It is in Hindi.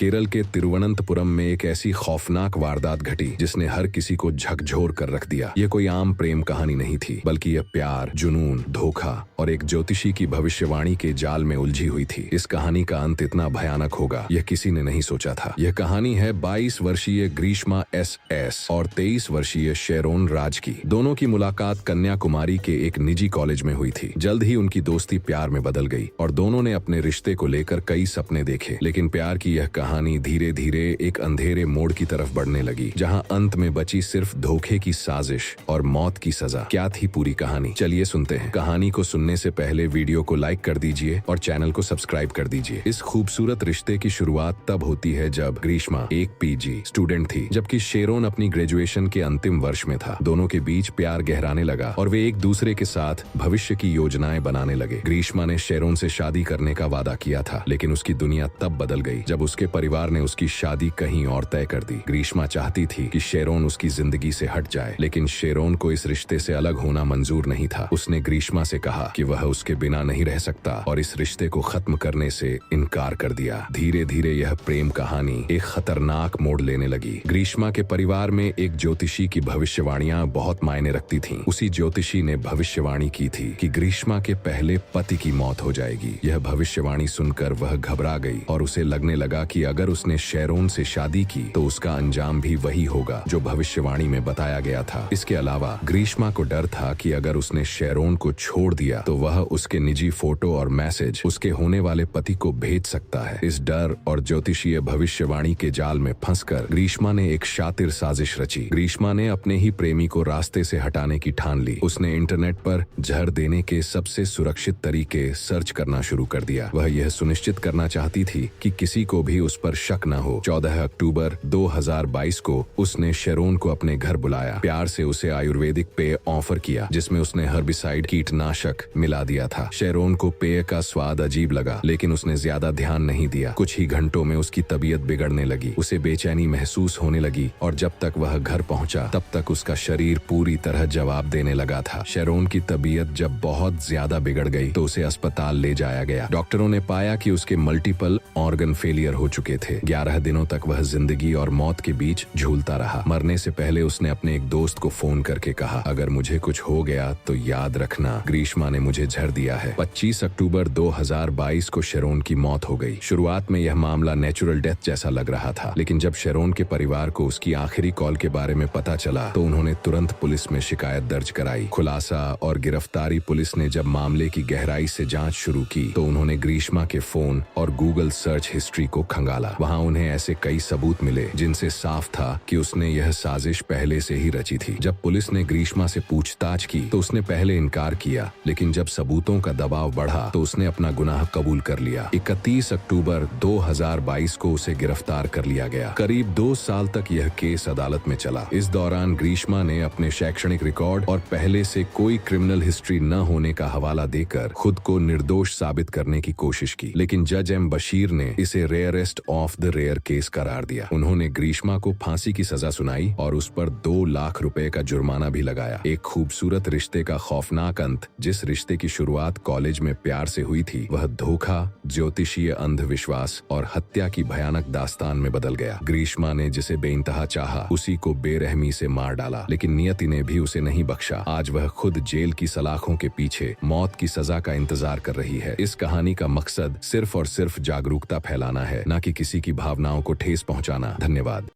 केरल के तिरुवनंतपुरम में एक ऐसी खौफनाक वारदात घटी जिसने हर किसी को झकझोर कर रख दिया। ये कोई आम प्रेम कहानी नहीं थी, बल्कि यह प्यार, जुनून, धोखा और एक ज्योतिषी की भविष्यवाणी के जाल में उलझी हुई थी। इस कहानी का अंत इतना भयानक होगा, यह किसी ने नहीं सोचा था। यह कहानी है 22 वर्षीय ग्रीष्मा एस और 23 वर्षीय शेरोन राज की। दोनों की मुलाकात कन्याकुमारी के एक निजी कॉलेज में हुई थी। जल्द ही उनकी दोस्ती प्यार में बदल गई और दोनों ने अपने रिश्ते को लेकर कई सपने देखे। लेकिन प्यार की यह कहानी धीरे धीरे एक अंधेरे मोड़ की तरफ बढ़ने लगी, जहां अंत में बची सिर्फ धोखे की साजिश और मौत की सजा। क्या थी पूरी कहानी, चलिए सुनते हैं। कहानी को सुनने से पहले वीडियो को लाइक कर दीजिए और चैनल को सब्सक्राइब कर दीजिए। इस खूबसूरत रिश्ते की शुरुआत तब होती है जब ग्रीष्मा एक पीजी स्टूडेंट थी, जबकि शेरोन अपनी ग्रेजुएशन के अंतिम वर्ष में था। दोनों के बीच प्यार गहराने लगा और वे एक दूसरे के साथ भविष्य की योजनाएं बनाने लगे। ग्रीष्मा ने शेरोन से शादी करने का वादा किया था, लेकिन उसकी दुनिया तब बदल गई जब उसके परिवार ने उसकी शादी कहीं और तय कर दी। ग्रीष्मा चाहती थी कि शेरोन उसकी जिंदगी से हट जाए, लेकिन शेरोन को इस रिश्ते से अलग होना मंजूर नहीं था। उसने ग्रीष्मा से कहा कि वह उसके बिना नहीं रह सकता और इस रिश्ते को खत्म करने से इनकार कर दिया। धीरे धीरे यह प्रेम कहानी एक खतरनाक मोड़ लेने लगी। ग्रीष्मा के परिवार में एक ज्योतिषी की भविष्यवाणियां बहुत मायने रखती थीं। उसी ज्योतिषी ने भविष्यवाणी की थी कि ग्रीष्मा के पहले पति की मौत हो जाएगी। यह भविष्यवाणी सुनकर वह घबरा गई और उसे लगने लगा कि अगर उसने शेरोन से शादी की तो उसका अंजाम भी वही होगा जो भविष्यवाणी में बताया गया था। इसके अलावा ग्रीष्मा को डर था कि अगर उसने शेरोन को छोड़ दिया तो वह उसके निजी फोटो और मैसेज उसके होने वाले पति को भेज सकता है। इस डर और ज्योतिषीय भविष्यवाणी के जाल में फंसकर ग्रीष्मा ने एक शातिर साजिश रची। ग्रीष्मा ने अपने ही प्रेमी को रास्ते से हटाने की ठान ली। उसने इंटरनेट पर जहर देने के सबसे सुरक्षित तरीके सर्च करना शुरू कर दिया। वह यह सुनिश्चित करना चाहती थी कि किसी को भी उस पर शक न हो। 14 अक्टूबर 2022 को उसने शेरोन को अपने घर बुलाया। प्यार से उसे आयुर्वेदिक पेय ऑफर किया, जिसमें उसने हर्बिसाइड कीटनाशक मिला दिया था। शेरोन को पेय का स्वाद अजीब लगा, लेकिन उसने ज्यादा ध्यान नहीं दिया। कुछ ही घंटों में उसकी तबीयत बिगड़ने लगी। उसे बेचैनी महसूस होने लगी और जब तक वह घर पहुंचा तब तक उसका शरीर पूरी तरह जवाब देने लगा था। शेरोन की तबीयत जब बहुत ज्यादा बिगड़ गई तो उसे अस्पताल ले जाया गया। डॉक्टरों ने पाया कि उसके मल्टीपल ऑर्गन फेलियर हो चुके थे। 11 दिनों तक वह जिंदगी और मौत के बीच झूलता रहा। मरने से पहले उसने अपने एक दोस्त को फोन करके कहा, अगर मुझे कुछ हो गया तो याद रखना, ग्रीष्मा ने मुझे झर दिया है। 25 अक्टूबर 2022 को शेरोन की मौत हो गई। शुरुआत में यह मामला नेचुरल डेथ जैसा लग रहा था, लेकिन जब शेरोन के परिवार को उसकी आखिरी कॉल के बारे में पता चला तो उन्होंने तुरंत पुलिस में शिकायत दर्ज कराई। खुलासा और गिरफ्तारी पुलिस ने जब मामले की गहराई से जांच शुरू की तो उन्होंने ग्रीष्मा के फोन और गूगल सर्च हिस्ट्री को खंगाला। वहां उन्हें ऐसे कई सबूत मिले जिनसे साफ था कि उसने यह साजिश पहले से ही रची थी। जब पुलिस ने ग्रीष्मा से पूछताछ की तो उसने पहले इनकार किया, लेकिन जब सबूतों का दबाव बढ़ा तो उसने अपना गुनाह कबूल कर लिया। 31 अक्टूबर 2022 को उसे गिरफ्तार कर लिया गया। करीब 2 साल तक यह केस अदालत में चला। इस दौरान ग्रीष्मा ने अपने शैक्षणिक रिकॉर्ड और पहले से कोई क्रिमिनल हिस्ट्री न होने का हवाला देकर खुद को निर्दोष साबित करने की कोशिश की, लेकिन जज एम बशीर ने इसे rarest of the rare case करार दिया। उन्होंने ग्रीष्मा को फांसी की सजा सुनाई और उस पर 2 लाख रुपए का जुर्माना भी लगाया। एक खूबसूरत रिश्ते का खौफनाक अंत। जिस रिश्ते की शुरुआत कॉलेज में प्यार से हुई थी, वह धोखा, ज्योतिषीय अंधविश्वास और हत्या की भयानक दास्तान में बदल गया। ग्रीष्मा ने जिसे बेइंतहा चाहा, उसी को बेरहमी से मार डाला, लेकिन नियति ने भी उसे नहीं बख्शा। आज वह खुद जेल की सलाखों के पीछे मौत की सजा का इंतजार कर रही है। इस कहानी का मकसद सिर्फ और सिर्फ जागरूकता फैलाना है, न कि किसी की भावनाओं को ठेस पहुंचाना। धन्यवाद।